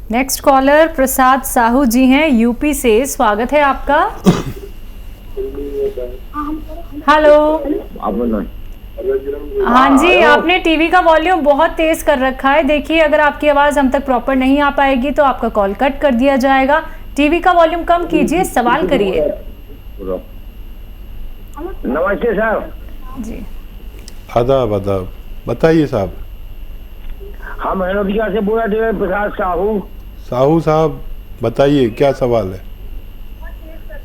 Next collar Prasad Sahu जी हैं UP से, स्वागत है आपका। हेलो। हाँ जी, आपने टीवी का वॉल्यूम बहुत तेज कर रखा है। देखिए, अगर आपकी आवाज हम तक प्रॉपर नहीं आ पाएगी तो आपका कॉल कट कर दिया जाएगा। टीवी का वॉल्यूम कम कीजिए, सवाल करिए। नमस्ते सर जी। आदाब आदाब, बताइए साहब। हम अयोध्या से बोल रहे थे, प्रसाद साहू। साहू साहब बताइए, क्या सवाल है?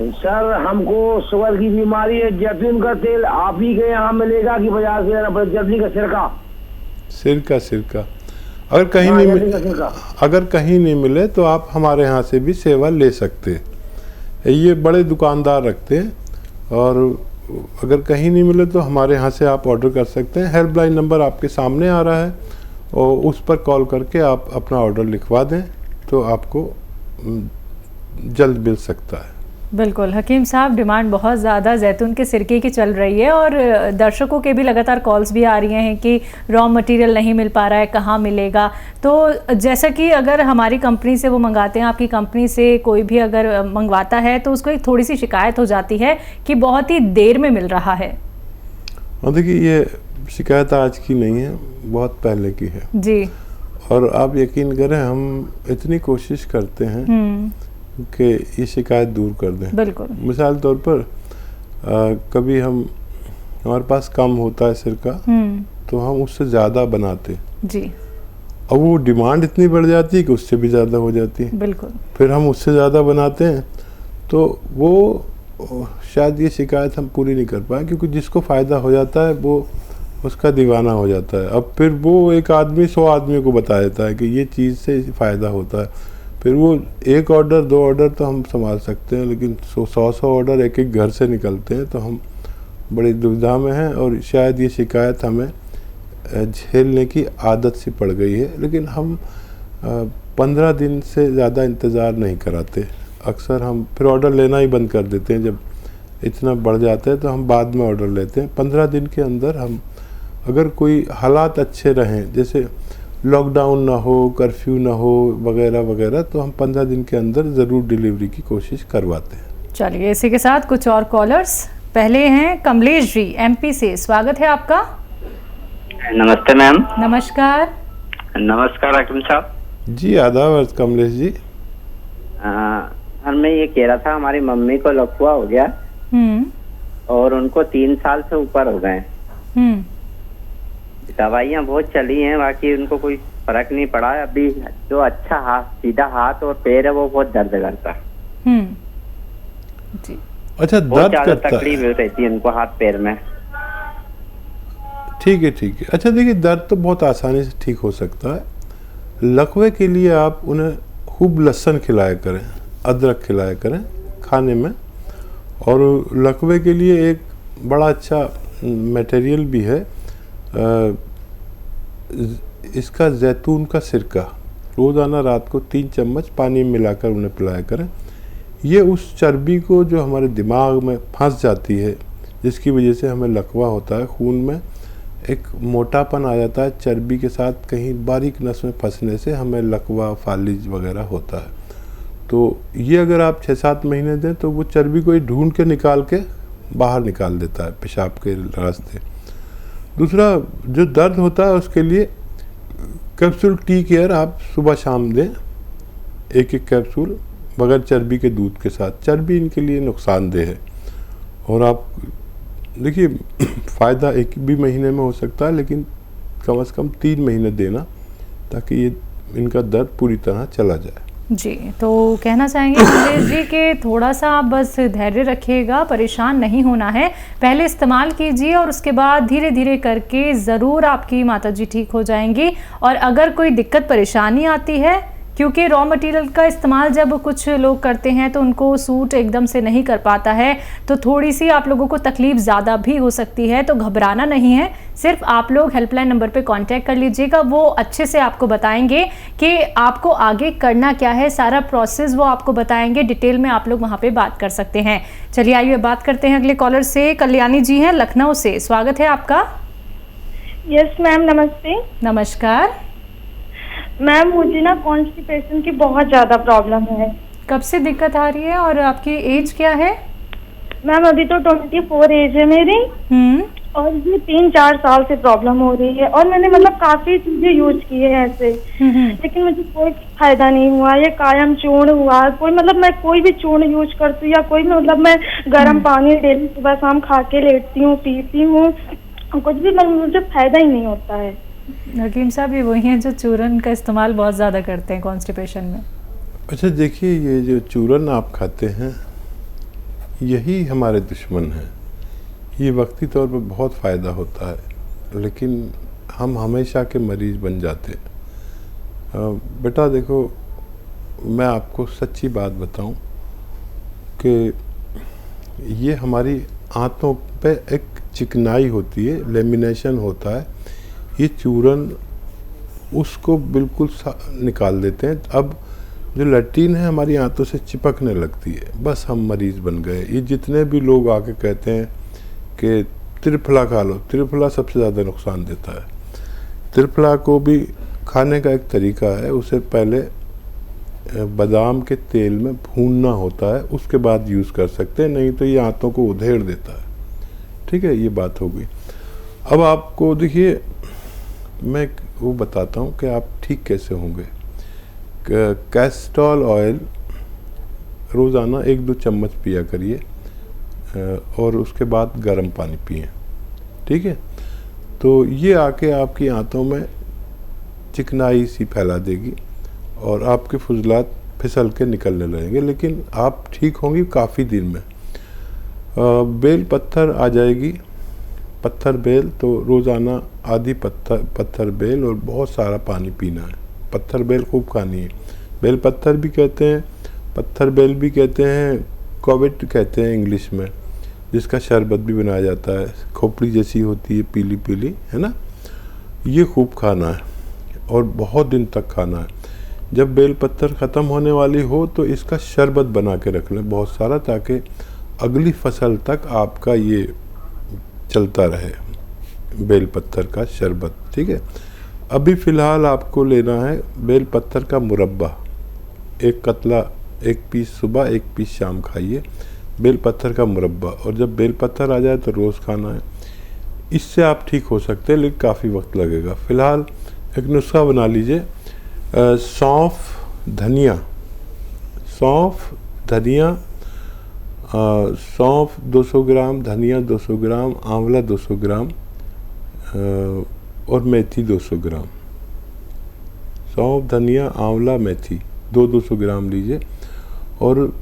सर, हमको शुगर की बीमारी है। जैतून का तेल आप ही के यहाँ मिलेगा कि बाजार से लेना पड़ेगा? जैतून का सिरका। सिरका अगर कहीं नहीं अगर कहीं नहीं मिले तो आप हमारे यहाँ से भी सेवा ले सकते हैं। ये बड़े दुकानदार रखते हैं, और अगर कहीं नहीं मिले तो हमारे यहाँ से आप ऑर्डर कर सकते हैं। हेल्पलाइन नंबर आपके सामने आ रहा है, और उस पर कॉल करके आप अपना ऑर्डर लिखवा दें तो आपको जल्द मिल सकता है। बिल्कुल हकीम साहब, डिमांड बहुत ज़्यादा जैतून के सिरके की चल रही है, और दर्शकों के भी लगातार कॉल्स भी आ रही हैं कि रॉ मटेरियल नहीं मिल पा रहा है, कहाँ मिलेगा। तो जैसा कि अगर हमारी कंपनी से वो मंगाते हैं, आपकी कंपनी से कोई भी अगर मंगवाता है तो उसको एक थोड़ी सी शिकायत हो जाती है कि बहुत ही देर में मिल रहा है। और देखिए, ये शिकायत आज की नहीं है, बहुत पहले की है जी। और आप यकीन करें, हम इतनी कोशिश करते हैं कि ये शिकायत दूर कर दें। बिल्कुल। मिसाल तौर पर कभी हमारे पास कम होता है सिरका, तो हम उससे ज़्यादा बनाते जी। और वो डिमांड इतनी बढ़ जाती है कि उससे भी ज़्यादा हो जाती है। बिल्कुल। फिर हम उससे ज़्यादा बनाते हैं तो वो शायद ये शिकायत हम पूरी नहीं कर पाए, क्योंकि जिसको फ़ायदा हो जाता है वो उसका दीवाना हो जाता है। अब फिर वो एक आदमी 100 आदमी को बता देता है कि ये चीज़ से फ़ायदा होता है। फिर वो एक ऑर्डर 2 ऑर्डर तो हम संभाल सकते हैं, लेकिन 100 ऑर्डर एक एक घर से निकलते हैं तो हम बड़ी दुविधा में हैं। और शायद ये शिकायत हमें झेलने की आदत सी पड़ गई है, लेकिन हम 15 दिन से ज़्यादा इंतज़ार नहीं कराते। अक्सर हम फिर ऑर्डर लेना ही बंद कर देते हैं। जब इतना बढ़ जाता है तो हम बाद में ऑर्डर लेते हैं। 15 दिन के अंदर हम, अगर कोई हालात अच्छे रहें, जैसे लॉकडाउन ना हो, कर्फ्यू ना हो वगैरह वगैरह, तो हम 15 दिन के अंदर ज़रूर डिलीवरी की कोशिश करवाते हैं। चलिए, इसी के साथ कुछ और कॉलर्स। पहले हैं कमलेश जी एमपी से, स्वागत है आपका। नमस्ते मैम। नमस्कार। नमस्कार हकीम साहब जी। आदाब कमलेश जी। मैं ये कह रहा था, हमारी मम्मी को लकवा हो गया और उनको 3 साल से ऊपर हो गए। दवाइयाँ बहुत चली हैं, बाकी उनको कोई फर्क नहीं पड़ा है। अभी जो अच्छा हाथ, सीधा हाथ और पैर है, वो बहुत दर्द करता है। जी। अच्छा, दर्द करता है, तकलीफ रहती है उनको हाथ पैर में। ठीक है ठीक है। अच्छा देखिए, दर्द तो बहुत आसानी से ठीक हो सकता है। लकवे के लिए आप उन्हें खूब लहसुन खिलाया करें, अदरक खिलाया करें खाने में। और लकवे के लिए एक बड़ा अच्छा मटेरियल भी है, इसका जैतून का सिरका। रोज़ाना रात को 3 चम्मच पानी में मिलाकर उन्हें पिलाया करें। ये उस चर्बी को जो हमारे दिमाग में फंस जाती है, जिसकी वजह से हमें लकवा होता है, खून में एक मोटापन आ जाता है, चर्बी के साथ कहीं बारीक नस में फंसने से हमें लकवा, फालिज वगैरह होता है। तो ये अगर आप 6-7 महीने दें तो वो चर्बी को ढूंढ के निकाल के बाहर निकाल देता है पेशाब के रास्ते। दूसरा, जो दर्द होता है उसके लिए कैप्सूल टी केयर आप सुबह शाम दें, एक कैप्सूल बगैर चर्बी के दूध के साथ। चर्बी इनके लिए नुकसानदेह है। और आप देखिए, फ़ायदा एक भी महीने में हो सकता है, लेकिन कम से कम 3 महीने देना, ताकि ये इनका दर्द पूरी तरह चला जाए। जी, तो कहना चाहेंगे कमलेश जी कि थोड़ा सा आप बस धैर्य रखिएगा, परेशान नहीं होना है। पहले इस्तेमाल कीजिए और उसके बाद धीरे धीरे करके ज़रूर आपकी माताजी ठीक हो जाएंगी। और अगर कोई दिक्कत परेशानी आती है, क्योंकि रॉ मटेरियल का इस्तेमाल जब कुछ लोग करते हैं तो उनको सूट एकदम से नहीं कर पाता है, तो थोड़ी सी आप लोगों को तकलीफ ज़्यादा भी हो सकती है। तो घबराना नहीं है, सिर्फ आप लोग हेल्पलाइन नंबर पे कांटेक्ट कर लीजिएगा। वो अच्छे से आपको बताएंगे कि आपको आगे करना क्या है, सारा प्रोसेस वो आपको बताएंगे। डिटेल में आप लोग वहाँ पे बात कर सकते हैं। चलिए आइए बात करते हैं अगले कॉलर से। कल्याणी जी हैं लखनऊ से, स्वागत है आपका। यस मैम, नमस्ते। नमस्कार। मैम मुझे ना कॉन्स्टिपेशन की बहुत ज़्यादा प्रॉब्लम है। कब से दिक्कत आ रही है और आपकी एज क्या है? मैम अभी तो 24 एज है मेरी और ये 3-4 साल से प्रॉब्लम हो रही है और मैंने मतलब काफ़ी चीज़ें यूज की है ऐसे, लेकिन मुझे कोई फायदा नहीं हुआ। ये कायम चूर्ण हुआ, कोई मतलब मैं कोई भी चूर्ण यूज करती हूँ या कोई मतलब मैं गर्म पानी डेली सुबह शाम खा के लेटती हूँ, पीती हूँ, कुछ भी मतलब मुझे फायदा ही नहीं होता है। हकीम साहब ये वही हैं जो चूरन का इस्तेमाल बहुत ज़्यादा करते हैं कॉन्स्टिपेशन में। अच्छा देखिए, ये जो चूरन आप खाते हैं यही हमारे दुश्मन हैं। ये वक्ती तौर पर बहुत फ़ायदा होता है लेकिन हम हमेशा के मरीज़ बन जाते हैं। बेटा देखो, मैं आपको सच्ची बात बताऊं कि ये हमारी आंतों पे एक चिकनाई होती है, लेमिनेशन होता है। ये चूरन उसको बिल्कुल निकाल देते हैं। अब जो लैट्रिन है हमारी आंतों से चिपकने लगती है, बस हम मरीज़ बन गए। ये जितने भी लोग आके कहते हैं कि त्रिफला खा लो, त्रिफला सबसे ज़्यादा नुकसान देता है। त्रिफला को भी खाने का एक तरीका है, उसे पहले बादाम के तेल में भूनना होता है, उसके बाद यूज़ कर सकते हैं, नहीं तो ये आंतों को उधेड़ देता है। ठीक है, ये बात हो गई। अब आपको देखिए, मैं वो बताता हूँ कि आप ठीक कैसे होंगे। कैस्टोल ऑयल रोज़ाना 1-2 चम्मच पिया करिए और उसके बाद गर्म पानी पिए। ठीक है, तो ये आके आपकी आंतों में चिकनाई सी फैला देगी और आपके फुजलात फिसल के निकलने लगेंगे, लेकिन आप ठीक होंगी काफ़ी दिन में। बेल पत्थर आ जाएगी, पत्थर बेल, तो रोज़ाना आधी पत्थर बेल और बहुत सारा पानी पीना है। पत्थर बेल खूब खानी है। बेल पत्थर भी कहते हैं, पत्थर बेल भी कहते हैं, कोविट कहते हैं इंग्लिश में, जिसका शरबत भी बनाया जाता है, खोपड़ी जैसी होती है, पीली पीली, है ना। ये खूब खाना है और बहुत दिन तक खाना है। जब बेल पत्थर ख़त्म होने वाली हो तो इसका शरबत बना के रख लें बहुत सारा, ताकि अगली फसल तक आपका ये चलता रहे, बेल पत्थर का शरबत। ठीक है, अभी फ़िलहाल आपको लेना है बेल पत्थर का मुरब्बा। एक कतला, एक पीस सुबह, एक पीस शाम खाइए, बेल पत्थर का मुरब्बा। और जब बेल पत्थर आ जाए तो रोज़ खाना है। इससे आप ठीक हो सकते हैं, लेकिन काफ़ी वक्त लगेगा। फ़िलहाल एक नुस्खा बना लीजिए, सौंफ धनिया, सौंफ 200 ग्राम, धनिया 200 ग्राम, आंवला 200 ग्राम और मेथी 200 ग्राम। सौंफ, धनिया, आंवला, मेथी 200 ग्राम लीजिए और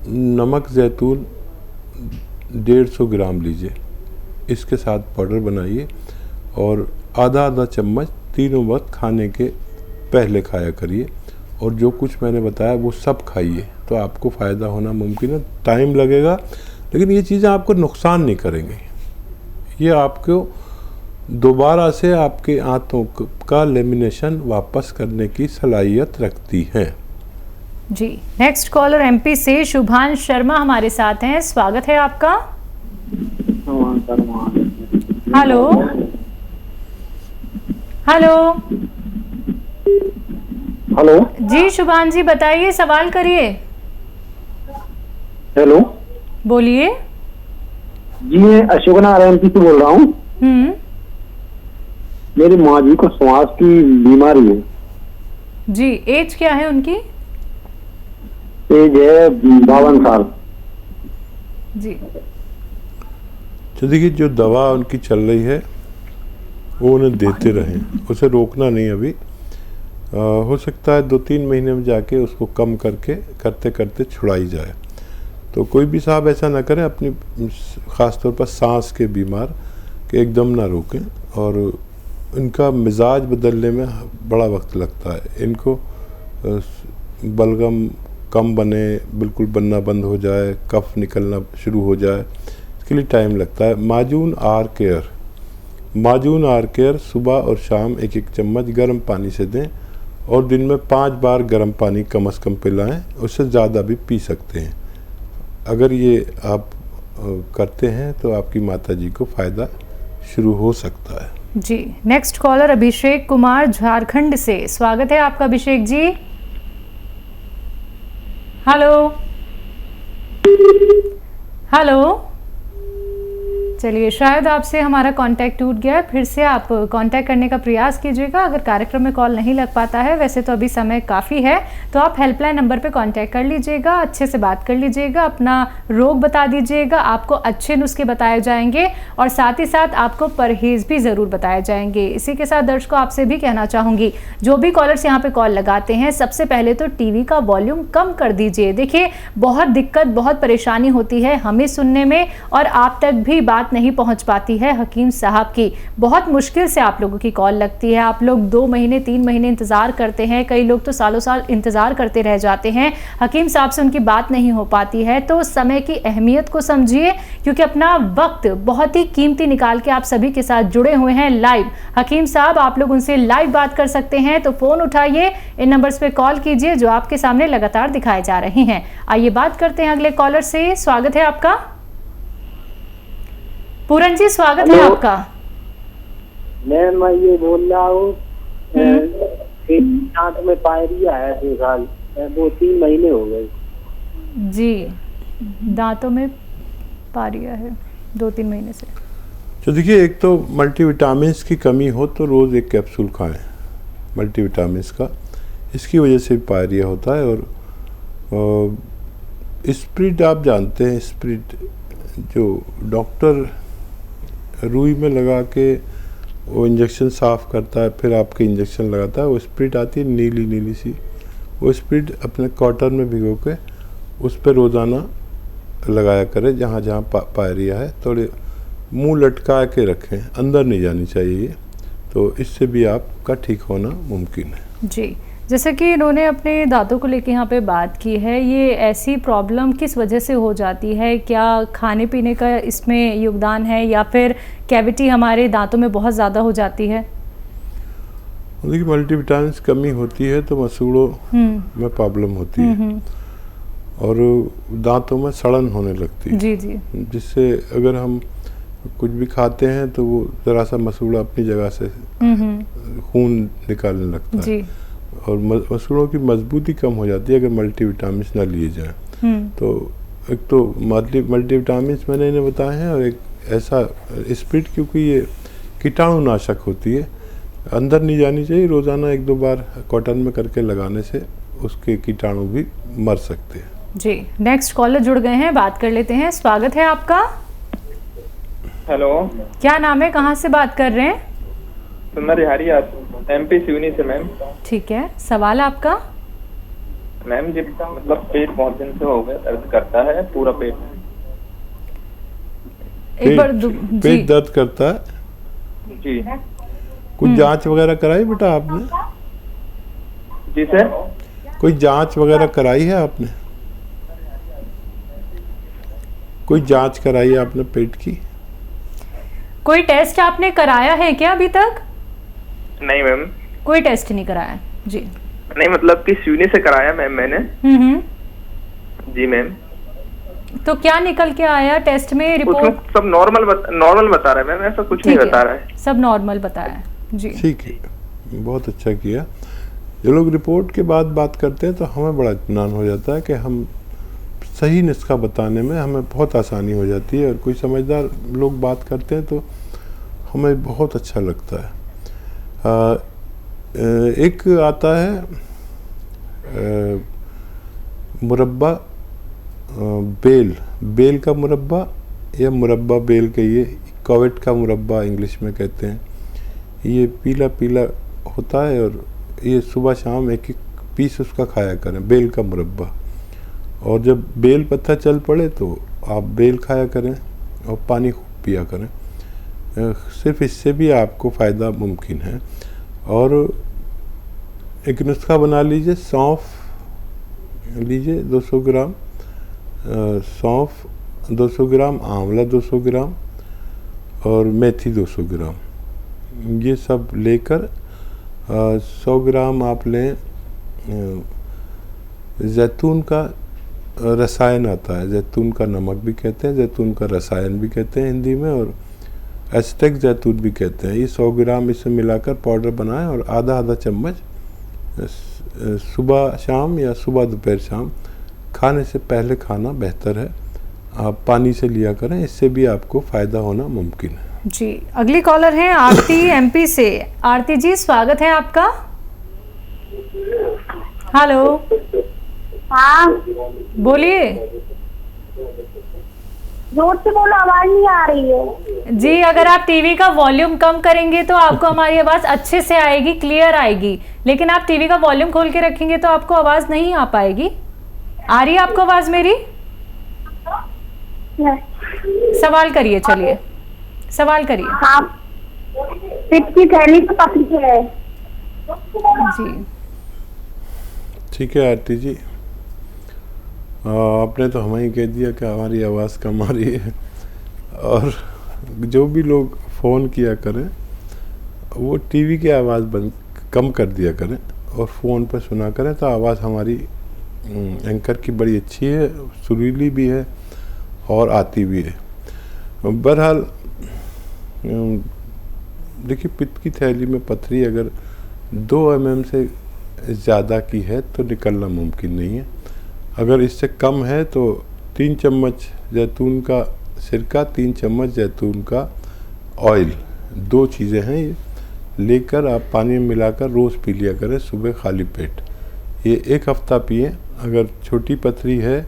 नमक ज़ैतून 150 ग्राम लीजिए। इसके साथ पाउडर बनाइए और आधा चम्मच तीनों वक्त खाने के पहले खाया करिए। और जो कुछ मैंने बताया वो सब खाइए, तो आपको फ़ायदा होना मुमकिन है। टाइम लगेगा, लेकिन ये चीज़ें आपको नुकसान नहीं करेंगी। ये आपको दोबारा से आपके आंतों का लेमिनेशन वापस करने की सलाहियत रखती हैं। जी, नेक्स्ट कॉलर एमपी से शुभांश शर्मा हमारे साथ हैं, स्वागत है आपका। हेलो हेलो हेलो जी, शुभांश जी बताइए, सवाल करिए। हेलो, बोलिए। जी मैं अशोक नारायण एमपी से बोल रहा हूँ। मेरी माँ जी को श्वास की बीमारी है। जी, एज क्या है उनकी? एज है 52 साल। जी, तो देखिए, जो दवा उनकी चल रही है वो उन्हें देते रहें, उसे रोकना नहीं। अभी हो सकता है 2-3 महीने में जाके उसको कम करते करते छुड़ाई जाए। तो कोई भी साहब ऐसा ना करें, अपनी ख़ास तौर पर सांस के बीमार के एकदम ना रोकें। और इनका मिजाज बदलने में बड़ा वक्त लगता है। इनको बलगम कम बने, बिल्कुल बनना बंद हो जाए, कफ निकलना शुरू हो जाए, इसके लिए टाइम लगता है। माजून आर केयर सुबह और शाम 1-1 चम्मच गर्म पानी से दें और दिन में 5 बार गर्म पानी कम से कम पिलाएं। उससे ज़्यादा भी पी सकते हैं। अगर ये आप करते हैं तो आपकी माताजी को फ़ायदा शुरू हो सकता है। जी, नेक्स्ट कॉलर अभिषेक कुमार झारखंड से। स्वागत है आपका अभिषेक जी। हेलो हेलो, चलिए शायद आपसे हमारा कांटेक्ट टूट गया है। फिर से आप कांटेक्ट करने का प्रयास कीजिएगा अगर कार्यक्रम में कॉल नहीं लग पाता है। वैसे तो अभी समय काफ़ी है, तो आप हेल्पलाइन नंबर पे कांटेक्ट कर लीजिएगा, अच्छे से बात कर लीजिएगा, अपना रोग बता दीजिएगा, आपको अच्छे नुस्खे बताए जाएंगे और साथ ही साथ आपको परहेज भी ज़रूर बताए जाएंगे। इसी के साथ दर्शकों आपसे भी कहना चाहूँगी, जो भी कॉलर्स यहाँ पे कॉल लगाते हैं, सबसे पहले तो टीवी का वॉल्यूम कम कर दीजिए। देखिए बहुत दिक्कत, बहुत परेशानी होती है हमें सुनने में और आप तक भी बात नहीं पहुंच पाती है हकीम साहब की। बहुत मुश्किल से आप लोगों की कॉल लगती है। आप लोग 2 महीने 3 महीने इंतजार करते हैं, कई लोग तो सालों साल इंतजार करते रह जाते हैं, हकीम साहब से उनकी बात नहीं हो पाती है। तो समय की अहमियत को समझिए, क्योंकि अपना वक्त बहुत ही कीमती निकाल के आप सभी के साथ जुड़े हुए हैं लाइव। हकीम साहब, आप लोग उनसे लाइव बात कर सकते हैं, तो फोन उठाइए, इन नंबर्स पे कॉल कीजिए जो आपके सामने लगातार दिखाए जा रहे हैं। आइए बात करते हैं अगले कॉलर से। स्वागत है आपका पूरन जी, स्वागत है आपका। मैं ये बोल रहा हूँ, दांत में पायरिया है 2 साल 2-3 महीने हो गए जी, दांतों में पायरिया है 2-3 महीने से। तो देखिए, एक तो मल्टीविटामिन्स की कमी हो तो रोज़ एक कैप्सूल खाएं मल्टीविटामिन्स का, इसकी वजह से पायरिया होता है। और स्प्रिट आप जानते हैं, स्प्रिट जो डॉक्टर रुई में लगा के वो इंजेक्शन साफ़ करता है, फिर आपके इंजेक्शन लगाता है, वो स्प्रिट आती है नीली नीली सी, वो स्प्रिट अपने कॉटन में भिगो के उस पर रोज़ाना लगाया करें जहाँ जहाँ पायरिया है। थोड़े मुंह लटका के रखें, अंदर नहीं जानी चाहिए, तो इससे भी आपका ठीक होना मुमकिन है। जी, जैसे कि इन्होंने अपने दांतों को लेकर यहाँ पे बात की है, ये ऐसी प्रॉब्लम किस वजह से हो जाती है? क्या खाने पीने का इसमें योगदान है या फिर कैविटी हमारे दांतों में बहुत ज़्यादा हो जाती है? देखिए, मल्टीविटामिन कमी होती है तो मसूड़ों में प्रॉब्लम होती है और दांतों में सड़न होने लगती है। जी जी, जिससे अगर हम कुछ भी खाते हैं तो वो ज़रा सा मसूड़ा अपनी जगह से खून निकालने लगता है और मसूड़ों की मजबूती कम हो जाती है अगर मल्टीविटामिन ना लिए जाएं। तो एक तो मल्टीविटामिन मैंने इन्हें बताए हैं और एक ऐसा स्प्रिट, क्योंकि ये कीटाणुनाशक होती है, अंदर नहीं जानी चाहिए। रोज़ाना 1-2 बार कॉटन में करके लगाने से उसके कीटाणु भी मर सकते हैं। जी, नेक्स्ट कॉलर जुड़ गए हैं, बात कर लेते हैं। स्वागत है आपका। हेलो, क्या नाम है, कहाँ से बात कर रहे हैं? MP सिवनी से मैम। ठीक है, सवाल आपका? मैम जी, मतलब पेट बहुत दिन से हो गया, दर्द करता है पूरा पेट। एक बार पेट दर्द करता है जी। कुछ जांच वगैरह कराई बेटा आपने? जी सर। कोई जांच वगैरह कराई है आपने? कोई जांच कराई है आपने पेट की? कोई टेस्ट आपने कराया है क्या अभी तक? नहीं मैम, कोई टेस्ट नहीं कराया। जी नहीं, मतलब कि सिवनी से कराया मैम मैंने। जी मैम। तो क्या निकल के आया टेस्ट में, रिपोर्ट? सब नॉर्मल बता रहा है मैम, ऐसा कुछ नहीं बता रहा है। सब नॉर्मल बताया। जी ठीक है, बहुत अच्छा किया। जो लोग रिपोर्ट के बाद बात करते हैं तो हमें बड़ा इत्मीनान हो जाता है कि हम सही नुस्खा बताने में हमें बहुत आसानी हो जाती है और कोई समझदार लोग बात करते हैं तो हमें बहुत अच्छा लगता है। एक आता है मुरब्बा बेल का मुरब्बा या मुरब्बा बेल कहिए, कोविड का मुरब्बा इंग्लिश में कहते हैं। ये पीला पीला होता है और ये सुबह शाम 1-1 पीस उसका खाया करें, बेल का मुरब्बा। और जब बेल पत्ता चल पड़े तो आप बेल खाया करें और पानी खूब पिया करें, सिर्फ इससे भी आपको फ़ायदा मुमकिन है। और एक नुस्खा बना लीजिए, सौंफ लीजिए 200 ग्राम, सौंफ 200 ग्राम, आंवला 200 ग्राम और मेथी 200 ग्राम, ये सब लेकर 100 ग्राम आप लें जैतून का रसायन आता है, जैतून का नमक भी कहते हैं, जैतून का रसायन भी कहते हैं हिंदी में, और एस्टेक जैतून भी कहते हैं। ये 100 ग्राम इसमें मिलाकर पाउडर बनाएं और आधा आधा चम्मच सुबह शाम या सुबह दोपहर शाम खाने से पहले खाना बेहतर है। आप पानी से लिया करें, इससे भी आपको फ़ायदा होना मुमकिन है। जी, अगली कॉलर हैं आरती एमपी से। आरती जी, स्वागत है आपका। हेलो। हाँ बोलिए। जोर से बोलो, आवाज नहीं आ रही है। जी, अगर आप टीवी का वॉल्यूम कम करेंगे तो आपको हमारी आवाज अच्छे से आएगी, क्लियर आएगी। लेकिन आप टीवी का वॉल्यूम खोल के रखेंगे तो आपको आवाज नहीं आ पाएगी। आ रही है आपको आवाज मेरी? सवाल करिए, चलिए सवाल करिए। हाँ, पेट की थैली तो पतली है। जी ठीक है आरती जी, आपने तो हमें ही कह दिया कि हमारी आवाज़ कम आ रही है। और जो भी लोग फ़ोन किया करें वो टीवी की आवाज़ बंद कम कर दिया करें और फ़ोन पर सुना करें, तो आवाज़ हमारी एंकर की बड़ी अच्छी है, सुरीली भी है और आती भी है। बहरहाल देखिए, पित्त की थैली में पथरी अगर 2 mm से ज़्यादा की है तो निकलना मुमकिन नहीं है। अगर इससे कम है तो 3 चम्मच जैतून का सिरका, 3 चम्मच जैतून का ऑयल, 2 चीज़ें हैं ये, लेकर आप पानी में मिलाकर रोज़ पी लिया करें सुबह खाली पेट। ये 1 हफ्ता पिए। अगर छोटी पथरी है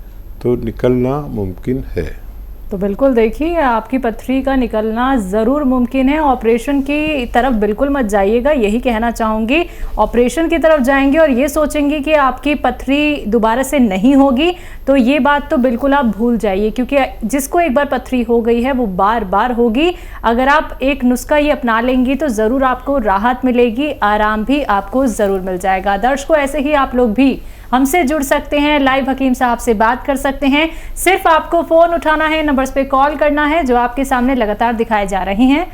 तो निकलना मुमकिन है। तो बिल्कुल देखिए, आपकी पथरी का निकलना ज़रूर मुमकिन है। ऑपरेशन की तरफ बिल्कुल मत जाइएगा, यही कहना चाहूँगी। ऑपरेशन की तरफ जाएंगे और ये सोचेंगे कि आपकी पथरी दोबारा से नहीं होगी, तो ये बात तो बिल्कुल आप भूल जाइए, क्योंकि जिसको एक बार पथरी हो गई है वो बार बार होगी। अगर आप एक नुस्खा ये अपना लेंगी तो ज़रूर आपको राहत मिलेगी, आराम भी आपको ज़रूर मिल जाएगा। दर्शकों, ऐसे ही आप लोग भी हमसे जुड़ सकते हैं, लाइव हकीम साहब से बात कर सकते हैं। सिर्फ आपको फ़ोन उठाना है, नंबर्स पे कॉल करना है जो आपके सामने लगातार दिखाए जा रहे हैं।